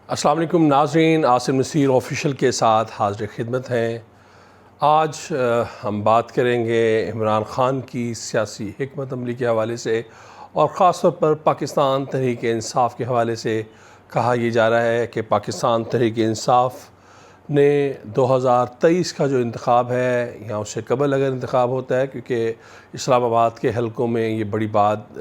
السلام علیکم ناظرین، عاصم نصیر آفیشیل کے ساتھ حاضر خدمت ہیں۔ آج ہم بات کریں گے عمران خان کی سیاسی حکمت عملی کے حوالے سے، اور خاص طور پر پاکستان تحریک انصاف کے حوالے سے۔ کہا یہ جا رہا ہے کہ پاکستان تحریک انصاف نے 2023 کا جو انتخاب ہے یا اس سے قبل اگر انتخاب ہوتا ہے، کیونکہ اسلام آباد کے حلقوں میں یہ بڑی بات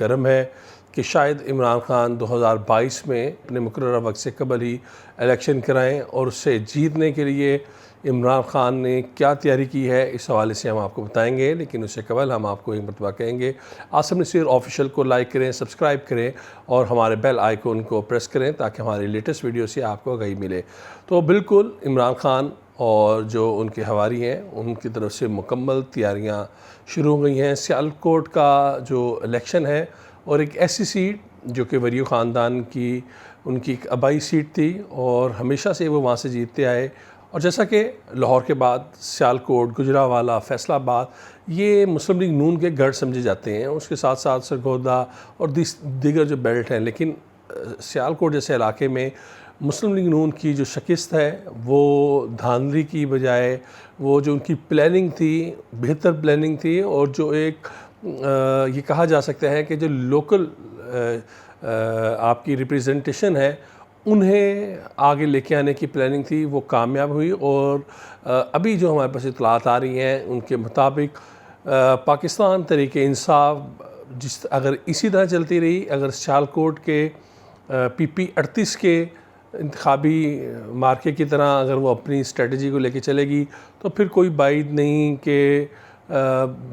گرم ہے کہ شاید عمران خان 2022 میں اپنے مقررہ وقت سے قبل ہی الیکشن کرائیں، اور اس سے جیتنے کے لیے عمران خان نے کیا تیاری کی ہے اس حوالے سے ہم آپ کو بتائیں گے۔ لیکن اس سے قبل ہم آپ کو ایک مرتبہ کہیں گے عاصم نصیر آفیشیل کو لائک کریں، سبسکرائب کریں اور ہمارے بیل آئیکن کو پریس کریں تاکہ ہماری لیٹسٹ ویڈیو سے آپ کو آگاہی ملے۔ تو بالکل عمران خان اور جو ان کے حواری ہیں ان کی طرف سے مکمل تیاریاں شروع ہو گئی ہیں۔ سیالکوٹ کا جو الیکشن ہے، اور ایک ایسی سیٹ جو کہ وریو خاندان کی ان کی ایک آبائی سیٹ تھی اور ہمیشہ سے وہ وہاں سے جیتتے آئے، اور جیسا کہ لاہور کے بعد سیالکوٹ، گجرانوالہ، فیصل آباد یہ مسلم لیگ نون کے گڑھ سمجھے جاتے ہیں، اس کے ساتھ ساتھ سرگودا اور دیگر جو بیلٹ ہیں۔ لیکن سیالکوٹ جیسے علاقے میں مسلم لیگ نون کی جو شکست ہے وہ دھاندلی کی بجائے وہ جو ان کی پلاننگ تھی، بہتر پلاننگ تھی، اور جو ایک یہ کہا جا سکتا ہے کہ جو لوکل آپ کی ریپریزنٹیشن ہے انہیں آگے لے کے آنے کی پلاننگ تھی، وہ کامیاب ہوئی۔ اور ابھی جو ہمارے پاس اطلاعات آ رہی ہیں ان کے مطابق پاکستان تحریک انصاف اگر اسی طرح چلتی رہی، اگر سیالکوٹ کے PP-38 کے انتخابی مارکے کی طرح اگر وہ اپنی اسٹریٹجی کو لے کے چلے گی، تو پھر کوئی بعید نہیں کہ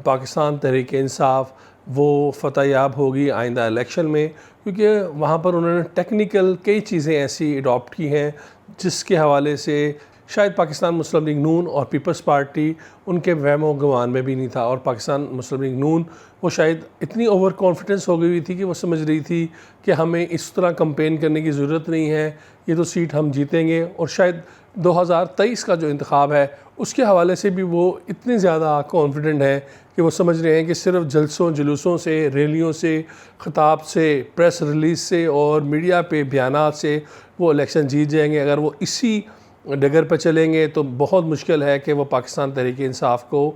پاکستان تحریک انصاف وہ فتح یاب ہوگی آئندہ الیکشن میں، کیونکہ وہاں پر انہوں نے ٹیکنیکل کئی چیزیں ایسی اڈاپٹ کی ہیں جس کے حوالے سے شاید پاکستان مسلم لیگ نون اور پیپلز پارٹی ان کے وہم و گمان میں بھی نہیں تھا، اور پاکستان مسلم لیگ نون وہ شاید اتنی اوور کانفیڈنس ہو گئی ہوئی تھی کہ وہ سمجھ رہی تھی کہ ہمیں اس طرح کمپین کرنے کی ضرورت نہیں ہے، یہ تو سیٹ ہم جیتیں گے۔ اور شاید 2023 کا جو انتخاب ہے اس کے حوالے سے بھی وہ اتنے زیادہ کانفیڈنٹ ہیں کہ وہ سمجھ رہے ہیں کہ صرف جلسوں جلوسوں سے، ریلیوں سے، خطاب سے، پریس ریلیز سے اور میڈیا پہ بیانات سے وہ الیکشن جیت جائیں گے۔ اگر وہ اسی ڈگر پہ چلیں گے تو بہت مشکل ہے کہ وہ پاکستان تحریک انصاف کو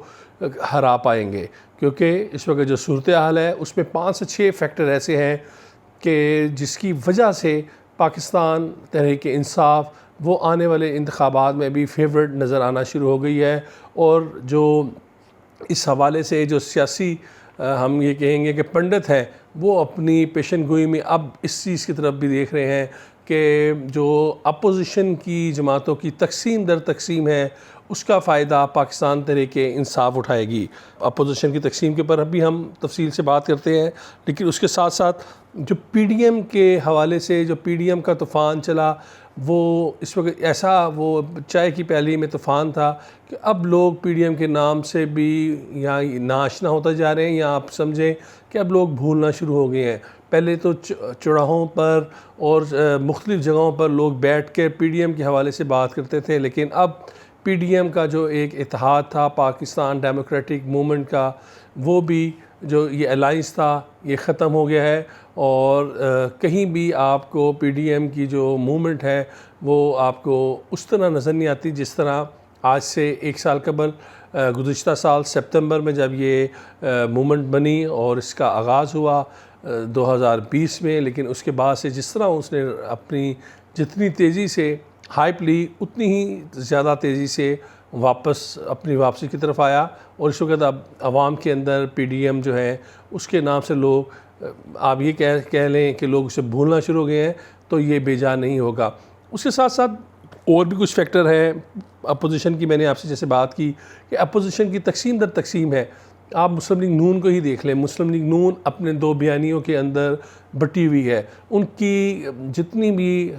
ہرا پائیں گے، کیونکہ اس وقت جو صورتحال ہے اس میں 5 سے 6 فیکٹر ایسے ہیں کہ جس کی وجہ سے پاکستان تحریک انصاف وہ آنے والے انتخابات میں بھی فیورٹ نظر آنا شروع ہو گئی ہے۔ اور جو اس حوالے سے جو سیاسی ہم یہ کہیں گے کہ پنڈت ہیں وہ اپنی پیشن گوئی میں اب اس چیز کی طرف بھی دیکھ رہے ہیں کہ جو اپوزیشن کی جماعتوں کی تقسیم در تقسیم ہے اس کا فائدہ پاکستان تحریک انصاف اٹھائے گی۔ اپوزیشن کی تقسیم کے اوپر ابھی ہم تفصیل سے بات کرتے ہیں، لیکن اس کے ساتھ ساتھ جو PDM کے حوالے سے جو PDM کا طوفان چلا وہ اس وقت ایسا وہ چائے کی پیالی میں طوفان تھا کہ اب لوگ PDM کے نام سے بھی یا ناآشنا ہوتا جا رہے ہیں، یا آپ سمجھیں کہ اب لوگ بھولنا شروع ہو گئے ہیں۔ پہلے تو چوراہوں پر اور مختلف جگہوں پر لوگ بیٹھ کے PDM کے حوالے سے بات کرتے تھے، لیکن اب PDM کا جو ایک اتحاد تھا پاکستان ڈیموکریٹک موومنٹ کا، وہ بھی جو یہ الائنس تھا یہ ختم ہو گیا ہے، اور کہیں بھی آپ کو PDM کی جو موومنٹ ہے وہ آپ کو اس طرح نظر نہیں آتی جس طرح آج سے 1 سال قبل گزشتہ سال سپتمبر میں جب یہ موومنٹ بنی اور اس کا آغاز ہوا 2020 میں۔ لیکن اس کے بعد سے جس طرح اس نے اپنی جتنی تیزی سے ہائپ لی اتنی ہی زیادہ تیزی سے واپس اپنی واپسی کی طرف آیا، اور اس وقت اب عوام کے اندر PDM جو ہے اس کے نام سے لوگ آپ یہ کہہ لیں کہ لوگ اسے بھولنا شروع ہو گئے ہیں، تو یہ بے جا نہیں ہوگا۔ اس کے ساتھ ساتھ اور بھی کچھ فیکٹر ہیں اپوزیشن کی، میں نے آپ سے جیسے بات کی کہ اپوزیشن کی تقسیم در تقسیم ہے۔ آپ مسلم لیگ نون کو ہی دیکھ لیں، مسلم لیگ نون اپنے 2 بیانیوں کے اندر بٹی ہوئی ہے، ان کی جتنی بھی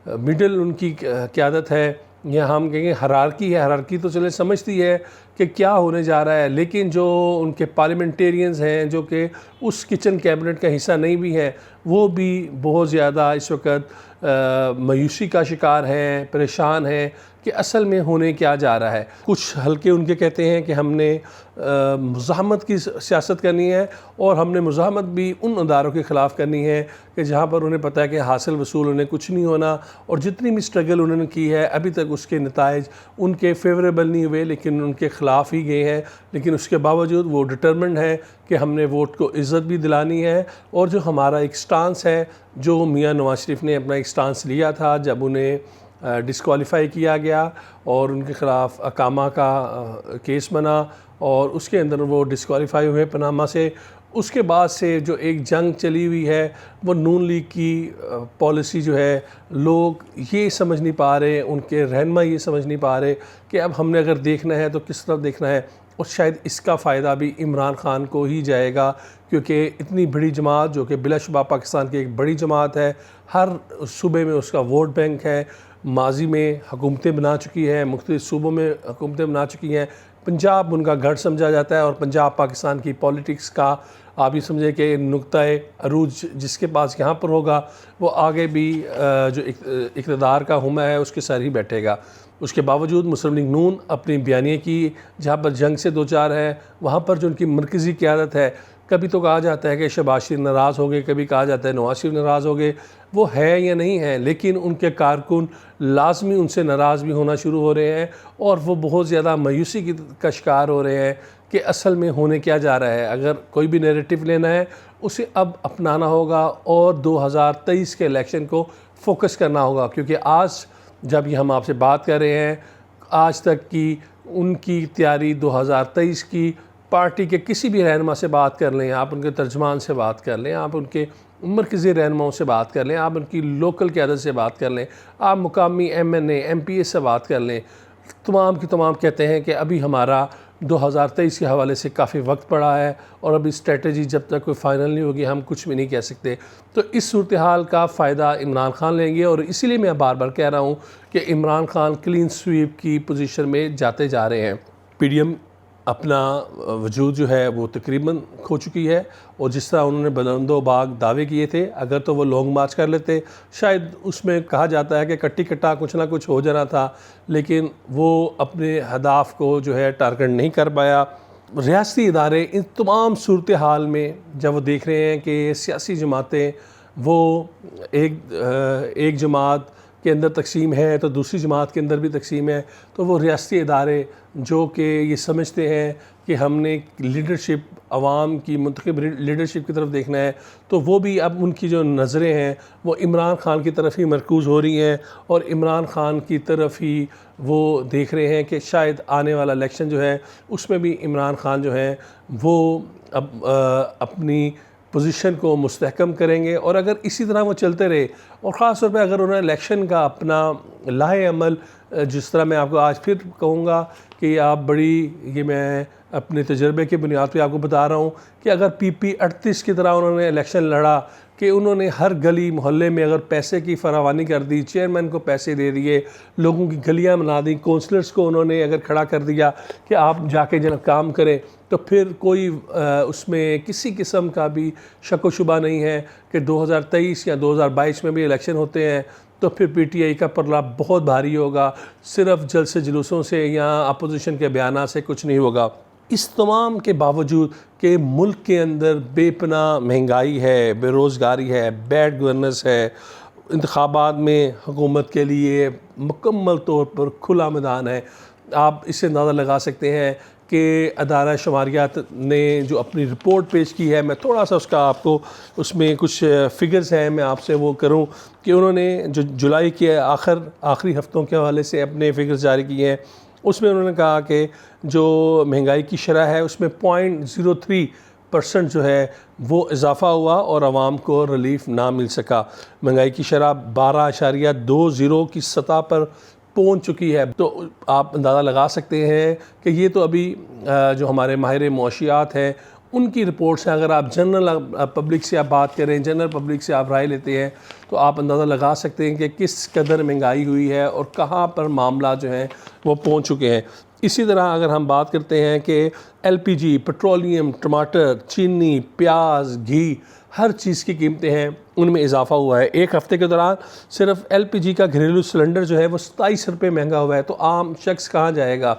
مڈل ان کی قیادت ہے، یا ہم کہیں گے ہرارکی ہے، ہرارکی تو چلے سمجھتی ہے کہ کیا ہونے جا رہا ہے، لیکن جو ان کے پارلیمنٹیرینز ہیں جو کہ اس کچن کیبنٹ کا حصہ نہیں بھی ہیں، وہ بھی بہت زیادہ اس وقت مایوسی کا شکار ہیں، پریشان ہیں کہ اصل میں ہونے کیا جا رہا ہے۔ کچھ حلقے ان کے کہتے ہیں کہ ہم نے مزاحمت کی سیاست کرنی ہے، اور ہم نے مزاحمت بھی ان اداروں کے خلاف کرنی ہے کہ جہاں پر انہیں پتہ ہے کہ حاصل وصول انہیں کچھ نہیں ہونا، اور جتنی بھی سٹرگل انہوں نے کی ہے ابھی تک اس کے نتائج ان کے فیوریبل نہیں ہوئے، لیکن ان کے خلاف ہی گئے ہیں۔ لیکن اس کے باوجود وہ ڈٹرمنڈ ہے کہ ہم نے ووٹ کو عزت بھی دلانی ہے، اور جو ہمارا ایک سٹانس ہے، جو میاں نواز شریف نے اپنا ایک سٹانس لیا تھا جب انہیں ڈسکوالیفائی کیا گیا اور ان کے خلاف اقامہ کا کیس بنا، اور اس کے اندر وہ ڈسکوالیفائی ہوئے پاناما سے، اس کے بعد سے جو ایک جنگ چلی ہوئی ہے، وہ نون لیگ کی پالیسی جو ہے، لوگ یہ سمجھ نہیں پا رہے، ان کے رہنما یہ سمجھ نہیں پا رہے کہ اب ہم نے اگر دیکھنا ہے تو کس طرف دیکھنا ہے، اور شاید اس کا فائدہ بھی عمران خان کو ہی جائے گا، کیونکہ اتنی بڑی جماعت جو کہ بلا شبہ پاکستان کی ایک بڑی جماعت ہے، ہر صوبے میں اس کا ووٹ بینک ہے، ماضی میں حکومتیں بنا چکی ہیں، مختلف صوبوں میں حکومتیں بنا چکی ہیں، پنجاب ان کا گھر سمجھا جاتا ہے، اور پنجاب پاکستان کی پولیٹکس کا آپ یہ سمجھیں کہ نقطۂ عروج جس کے پاس یہاں پر ہوگا، وہ آگے بھی جو اقتدار کا ہمہ ہے اس کے سر ہی بیٹھے گا۔ اس کے باوجود مسلم لیگ نون اپنی بیانیے کی جہاں پر جنگ سے دوچار ہے، وہاں پر جو ان کی مرکزی قیادت ہے، کبھی تو کہا جاتا ہے کہ شہباز شریف ناراض ہو گئے، کبھی کہا جاتا ہے نواز شریف ناراض ہو گئے، وہ ہے یا نہیں ہے، لیکن ان کے کارکن لازمی ان سے ناراض بھی ہونا شروع ہو رہے ہیں، اور وہ بہت زیادہ مایوسی کا شکار ہو رہے ہیں کہ اصل میں ہونے کیا جا رہا ہے۔ اگر کوئی بھی نیریٹو لینا ہے اسے اب اپنانا ہوگا، اور 2023 کے الیکشن کو فوکس کرنا ہوگا، کیونکہ آج جب یہ ہم آپ سے بات کر رہے ہیں، آج تک کی ان کی تیاری 2023 کی پارٹی کے کسی بھی رہنما سے بات کر لیں، آپ ان کے ترجمان سے بات کر لیں، آپ ان کے مرکزی رہنماؤں سے بات کر لیں، آپ ان کی لوکل قیادت سے بات کر لیں، آپ مقامی M N A M P A سے بات کر لیں، تمام کی تمام کہتے ہیں کہ ابھی ہمارا 2023 کے حوالے سے کافی وقت پڑا ہے، اور ابھی اسٹریٹجی جب تک کوئی فائنل نہیں ہوگی ہم کچھ بھی نہیں کہہ سکتے۔ تو اس صورتحال کا فائدہ عمران خان لیں گے، اور اسی لیے میں بار بار کہہ رہا ہوں کہ عمران خان کلین سویپ کی پوزیشن میں جاتے جا رہے ہیں۔ پی ڈی ایم اپنا وجود جو ہے وہ تقریباً کھو چکی ہے، اور جس طرح انہوں نے بلند و باغ دعوے کیے تھے، اگر تو وہ لانگ مارچ کر لیتے، شاید اس میں کہا جاتا ہے کہ کٹی کٹا کچھ نہ کچھ ہو جانا تھا، لیکن وہ اپنے ہدف کو جو ہے ٹارگٹ نہیں کر پایا۔ ریاستی ادارے ان تمام صورتحال میں جب وہ دیکھ رہے ہیں کہ سیاسی جماعتیں وہ ایک جماعت کے اندر تقسیم ہے تو دوسری جماعت کے اندر بھی تقسیم ہے، تو وہ ریاستی ادارے جو کہ یہ سمجھتے ہیں کہ ہم نے لیڈرشپ، عوام کی منتخب لیڈرشپ کی طرف دیکھنا ہے، تو وہ بھی اب ان کی جو نظریں ہیں وہ عمران خان کی طرف ہی مرکوز ہو رہی ہیں، اور عمران خان کی طرف ہی وہ دیکھ رہے ہیں کہ شاید آنے والا الیکشن جو ہے اس میں بھی عمران خان جو ہے وہ اپنی پوزیشن کو مستحکم کریں گے۔ اور اگر اسی طرح وہ چلتے رہے، اور خاص طور پہ اگر انہوں نے الیکشن کا اپنا لاہے عمل، جس طرح میں آپ کو آج پھر کہوں گا کہ آپ یہ میں اپنے تجربے کی بنیاد پہ آپ کو بتا رہا ہوں کہ اگر پی پی 38 کی طرح انہوں نے الیکشن لڑا، کہ انہوں نے ہر گلی محلے میں اگر پیسے کی فراوانی کر دی، چیئرمین کو پیسے دے دیے، لوگوں کی گلیاں بنا دیں، کونسلرز کو انہوں نے اگر کھڑا کر دیا کہ آپ جا کے جناب کام کریں، تو پھر کوئی اس میں کسی قسم کا بھی شک و شبہ نہیں ہے کہ 2023 یا 2022 میں بھی الیکشن ہوتے ہیں تو پھر پی ٹی آئی کا پلڑا بہت بھاری ہوگا، صرف جلسے جلوسوں سے یا اپوزیشن کے بیانات سے کچھ نہیں ہوگا۔ اس تمام کے باوجود کہ ملک کے اندر بے پناہ مہنگائی ہے، بے روزگاری ہے، بیڈ گورننس ہے، انتخابات میں حکومت کے لیے مکمل طور پر کھلا میدان ہے، آپ اس سے اندازہ لگا سکتے ہیں کہ ادارہ شماریات نے جو اپنی رپورٹ پیش کی ہے، میں تھوڑا سا اس کا آپ کو اس میں کچھ فگرز ہیں میں آپ سے وہ کروں کہ انہوں نے جو جولائی کے آخری ہفتوں کے حوالے سے اپنے فگرز جاری کیے ہیں، اس میں انہوں نے کہا کہ جو مہنگائی کی شرح ہے اس میں 0.03% جو ہے وہ اضافہ ہوا اور عوام کو ریلیف نہ مل سکا۔ مہنگائی کی شرح 12.20 کی سطح پر پہنچ چکی ہے، تو آپ اندازہ لگا سکتے ہیں کہ یہ تو ابھی جو ہمارے ماہر معاشیات ہیں ان کی رپورٹس ہیں۔ اگر آپ جنرل پبلک سے آپ بات کریں، جنرل پبلک سے آپ رائے لیتے ہیں، تو آپ اندازہ لگا سکتے ہیں کہ کس قدر مہنگائی ہوئی ہے اور کہاں پر معاملات جو ہیں وہ پہنچ چکے ہیں۔ اسی طرح اگر ہم بات کرتے ہیں کہ ایل پی جی، پیٹرولیم، ٹماٹر، چینی، پیاز، گھی، ہر چیز کی قیمتیں ہیں ان میں اضافہ ہوا ہے۔ ایک ہفتے کے دوران صرف ایل پی جی کا گھریلو سلنڈر جو ہے وہ 27 روپے مہنگا ہوا ہے، تو عام شخص کہاں جائے گا؟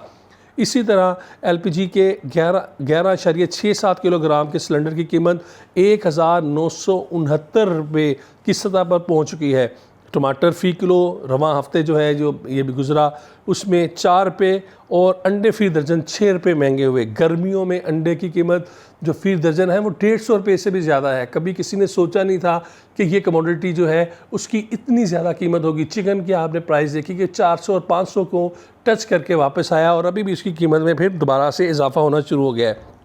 اسی طرح ایل پی جی کے 11.67 کلو گرام کے سلنڈر کی قیمت 1969 روپے کی سطح پر پہنچ چکی ہے۔ ٹماٹر فی کلو رواں ہفتے جو ہے جو یہ بھی گزرا اس میں 4 روپے، اور انڈے فی درجن 6 روپے مہنگے ہوئے۔ گرمیوں میں انڈے کی قیمت جو فی درجن ہے وہ 150 روپے سے بھی زیادہ ہے۔ کبھی کسی نے سوچا نہیں تھا کہ یہ کموڈٹی جو ہے اس کی اتنی زیادہ قیمت ہوگی۔ چکن کی آپ نے پرائس دیکھی کہ 400 اور 500 کو ٹچ کر کے واپس آیا، اور ابھی بھی اس کی قیمت میں پھر دوبارہ سے اضافہ ہونا شروع ہو گیا ہے۔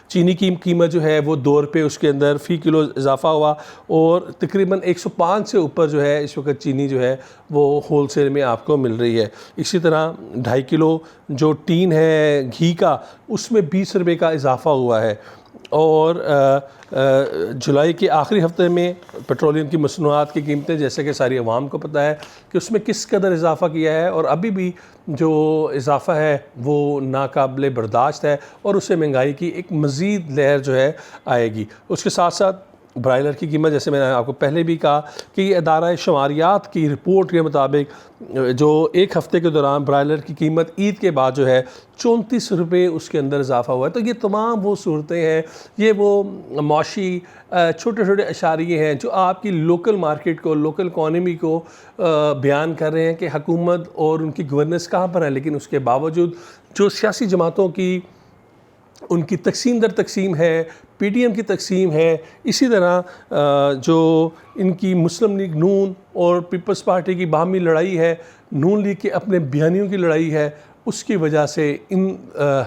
چینی کی قیمت جو ہے وہ 2 روپے اس کے اندر فی کلو اضافہ ہوا، اور تقریباً 105 سے اوپر جو ہے اس وقت چینی جو ہے وہ ہول سیل میں آپ کو مل رہی ہے۔ اسی طرح 2.5 کلو جو ٹین ہے گھی کا اس میں 20 روپے کا اضافہ ہوا ہے۔ اور جولائی کے آخری ہفتے میں پیٹرولیم کی مصنوعات کی قیمتیں جیسے کہ ساری عوام کو پتہ ہے کہ اس میں کس قدر اضافہ کیا ہے، اور ابھی بھی جو اضافہ ہے وہ ناقابل برداشت ہے، اور اس سے مہنگائی کی ایک مزید لہر جو ہے آئے گی۔ اس کے ساتھ ساتھ برائلر کی قیمت، جیسے میں نے آپ کو پہلے بھی کہا کہ یہ ادارہ شماریات کی رپورٹ کے مطابق جو ایک ہفتے کے دوران برائلر کی قیمت عید کے بعد جو ہے 34 روپے اس کے اندر اضافہ ہوا ہے۔ تو یہ تمام وہ صورتیں ہیں، یہ وہ معاشی چھوٹے چھوٹے اشاریے ہیں جو آپ کی لوکل مارکیٹ کو، لوکل اکانومی کو بیان کر رہے ہیں کہ حکومت اور ان کی گورننس کہاں پر ہے، لیکن اس کے باوجود جو سیاسی جماعتوں کی ان کی تقسیم در تقسیم ہے، پی ٹی ایم کی تقسیم ہے، اسی طرح جو ان کی مسلم لیگ نون اور پیپلز پارٹی کی باہمی لڑائی ہے، نون لیگ کے اپنے بیانیوں کی لڑائی ہے، اس کی وجہ سے ان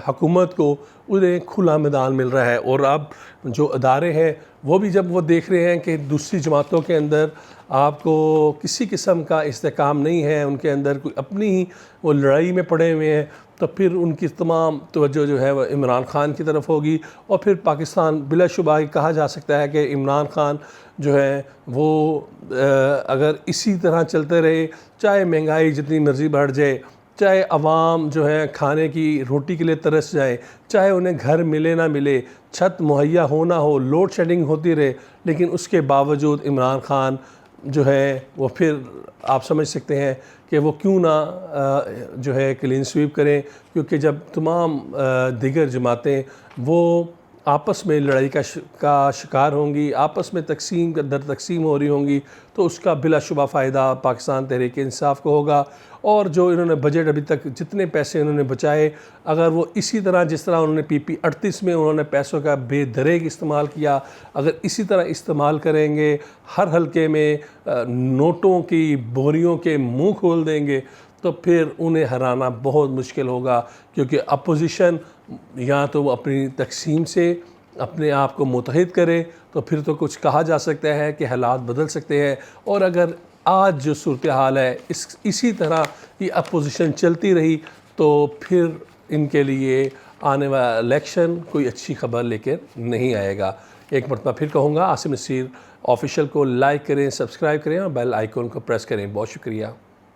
حکومت کو انہیں کھلا میدان مل رہا ہے۔ اور اب جو ادارے ہیں وہ بھی جب وہ دیکھ رہے ہیں کہ دوسری جماعتوں کے اندر آپ کو کسی قسم کا استحکام نہیں ہے، ان کے اندر کوئی اپنی ہی وہ لڑائی میں پڑے ہوئے ہیں، تو پھر ان کی تمام توجہ جو ہے وہ عمران خان کی طرف ہوگی، اور پھر پاکستان بلا شبہ کہا جا سکتا ہے کہ عمران خان جو ہے وہ اگر اسی طرح چلتے رہے، چاہے مہنگائی جتنی مرضی بڑھ جائے، چاہے عوام جو ہے کھانے کی روٹی کے لیے ترس جائے، چاہے انہیں گھر ملے نہ ملے، چھت مہیا ہو نہ ہو، لوڈ شیڈنگ ہوتی رہے، لیکن اس کے باوجود عمران خان جو ہے وہ پھر آپ سمجھ سکتے ہیں کہ وہ کیوں نہ جو ہے کلین سویپ کریں، کیونکہ جب تمام دیگر جماعتیں وہ آپس میں لڑائی کا شکار ہوں گی، آپس میں تقسیم در تقسیم ہو رہی ہوں گی، تو اس کا بلا شبہ فائدہ پاکستان تحریک انصاف کو ہوگا۔ اور جو انہوں نے بجٹ ابھی تک جتنے پیسے انہوں نے بچائے، اگر وہ اسی طرح جس طرح انہوں نے پی پی 38 میں انہوں نے پیسوں کا بے دریغ استعمال کیا، اگر اسی طرح استعمال کریں گے، ہر حلقے میں نوٹوں کی بوریوں کے منہ کھول دیں گے، تو پھر انہیں ہرانا بہت مشکل ہوگا، کیونکہ اپوزیشن یا تو وہ اپنی تقسیم سے اپنے آپ کو متحد کرے، تو پھر تو کچھ کہا جا سکتا ہے کہ حالات بدل سکتے ہیں۔ اور اگر آج جو صورتحال ہے اسی طرح یہ اپوزیشن چلتی رہی، تو پھر ان کے لیے آنے والا الیکشن کوئی اچھی خبر لے کر نہیں آئے گا۔ ایک مرتبہ پھر کہوں گا، عاصم نصیر آفیشیل کو لائک کریں، سبسکرائب کریں اور بیل آئیکن کو پریس کریں۔ بہت شکریہ۔